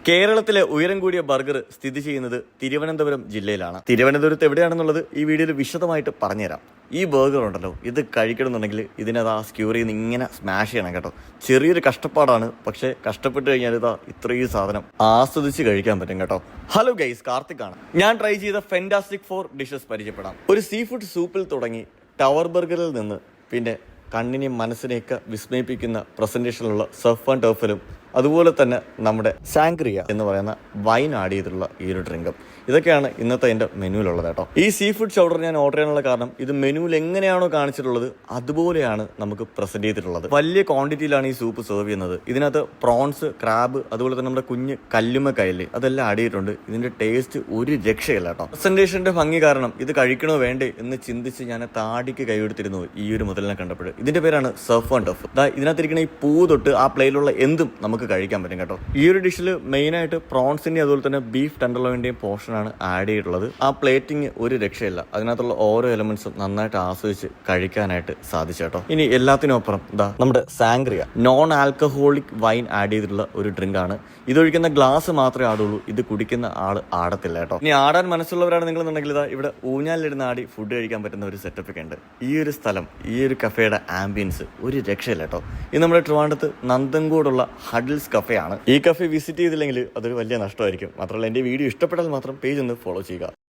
കേരളത്തിലെ ഉയരം കൂടിയ ബർഗർ സ്ഥിതി ചെയ്യുന്നത് തിരുവനന്തപുരം ജില്ലയിലാണ്. തിരുവനന്തപുരത്ത് എവിടെയാണെന്നുള്ളത് ഈ വീഡിയോയിൽ വിശദമായിട്ട് പറഞ്ഞുതരാം. ഈ ബർഗർ ഉണ്ടല്ലോ, ഇത് കഴിക്കണമെന്നുണ്ടെങ്കിൽ ഇതിനത് ആ സ്ക്യൂറിൽ നിന്ന് ഇങ്ങനെ സ്മാഷ് ചെയ്യണം കേട്ടോ. ചെറിയൊരു കഷ്ടപ്പാടാണ്, പക്ഷേ കഷ്ടപ്പെട്ട് കഴിഞ്ഞാൽ ഇതാ ഇത്രയും സാധനം ആസ്വദിച്ച് കഴിക്കാൻ പറ്റും കേട്ടോ. ഹലോ ഗൈസ്, കാർത്തിക് ആണ്. ഞാൻ ട്രൈ ചെയ്ത ഫെന്റാസ്റ്റിക് 4 ഡിഷസ് പരിചയപ്പെടാം. ഒരു സീ ഫുഡ് സൂപ്പിൽ തുടങ്ങി ടവർ ബർഗറിൽ നിന്ന് പിന്നെ കണ്ണിനെയും മനസ്സിനെയൊക്കെ വിസ്മയിപ്പിക്കുന്ന പ്രസന്റേഷനിലുള്ള സർഫ് ആൻഡ് ടർഫിലും അതുപോലെ തന്നെ നമ്മുടെ സാങ്ക്രിയ എന്ന് പറയുന്ന വൈൻ ആഡ് ചെയ്തിട്ടുള്ള ഈ ഒരു ഡ്രിങ്കും ഇതൊക്കെയാണ് ഇന്നത്തെ എൻ്റെ മെനുവിലുള്ളത് കേട്ടോ. ഈ സീ ഫുഡ് ചൗഡർ ഞാൻ ഓർഡർ ചെയ്യാനുള്ള കാരണം ഇത് മെനുവിൽ എങ്ങനെയാണോ കാണിച്ചിട്ടുള്ളത് അതുപോലെയാണ് നമുക്ക് പ്രസന്റ് ചെയ്തിട്ടുള്ളത്. വലിയ ക്വാണ്ടിറ്റിയിലാണ് ഈ സൂപ്പ് സെർവ് ചെയ്യുന്നത്. ഇതിനകത്ത് പ്രോൺസ്, ക്രാബ്, അതുപോലെ തന്നെ നമ്മുടെ കുഞ്ഞ് കല്ലുമ്മക്കയല് അതെല്ലാം ആഡ് ചെയ്തിട്ടുണ്ട്. ഇതിന്റെ ടേസ്റ്റ് ഒരു രക്ഷയില്ല കേട്ടോ. പ്രസന്റേഷന്റെ ഭംഗി കാരണം ഇത് കഴിക്കണോ വേണ്ടേ എന്ന് ചിന്തിച്ച് ഞാൻ താടിക്ക് കൈയെടുത്തിരുന്നു ഈ ഒരു മുതലിനെ കണ്ടപ്പോൾ. ഇതിന്റെ പേരാണ് സർഫ് ആൻഡ് ടഫ്. ഇതിനകത്തിരിക്കുന്ന ഈ പൂ തൊട്ട് ആ പ്ലേറ്റിലുള്ള എന്തും നമുക്ക് കഴിക്കാൻ പറ്റും കേട്ടോ. ഈ ഒരു ഡിഷിൽ മെയിനായിട്ട് പ്രോൺസിന്റെയും അതുപോലെ തന്നെ ബീഫ് ടെൻഡർലോയിന്റെയും പോർഷനാണ് ആഡ് ചെയ്തിട്ടുള്ളത്. ആ പ്ലേറ്റിംഗ് ഒരു രക്ഷയില്ല. അതിനകത്തുള്ള ഓരോ എലമെന്റ്സും നന്നായിട്ട് ആസ്വദിച്ച് കഴിക്കാനായിട്ട് സാധിച്ചു കേട്ടോ. ഇനി എല്ലാത്തിനൊപ്പം നമ്മുടെ സാങ്ക്രിയ നോൺ ആൽക്കഹോളിക് വൈൻ ആഡ് ചെയ്തിട്ടുള്ള ഒരു ഡ്രിങ്ക് ആണ്. ഇതൊഴിക്കുന്ന ഗ്ലാസ് മാത്രമേ ആടുള്ളൂ, ഇത് കുടിക്കുന്ന ആള് ആടത്തില്ല കേട്ടോ. ഇനി ആടാൻ മനസ്സുള്ളവരാണ് നിങ്ങളെന്നുണ്ടെങ്കിൽ ഇവിടെ ഊഞ്ഞാലിരുന്ന് ആടി ഫുഡ് കഴിക്കാൻ പറ്റുന്ന ഒരു സെറ്റപ്പ് ഒക്കെ ഉണ്ട്. ഈ ഒരു സ്ഥലം, ഈ ഒരു കഫേയുടെ ആംബിയൻസ് ഒരു രക്ഷയില്ല കേട്ടോ. ഇത് നമ്മുടെ ട്രിവാൻഡ്രത്ത് നന്തൻകൂടുള്ള ഹഡിൽസ് കഫേ ആണ്. ഈ കഫേ വിസിറ്റ് ചെയ്തില്ലെങ്കിൽ അതൊരു വലിയ നഷ്ടമായിരിക്കും. മാത്രമല്ല എൻ്റെ വീഡിയോ ഇഷ്ടപ്പെട്ടാൽ മാത്രം പേജ് ഒന്ന് ഫോളോ ചെയ്യുക.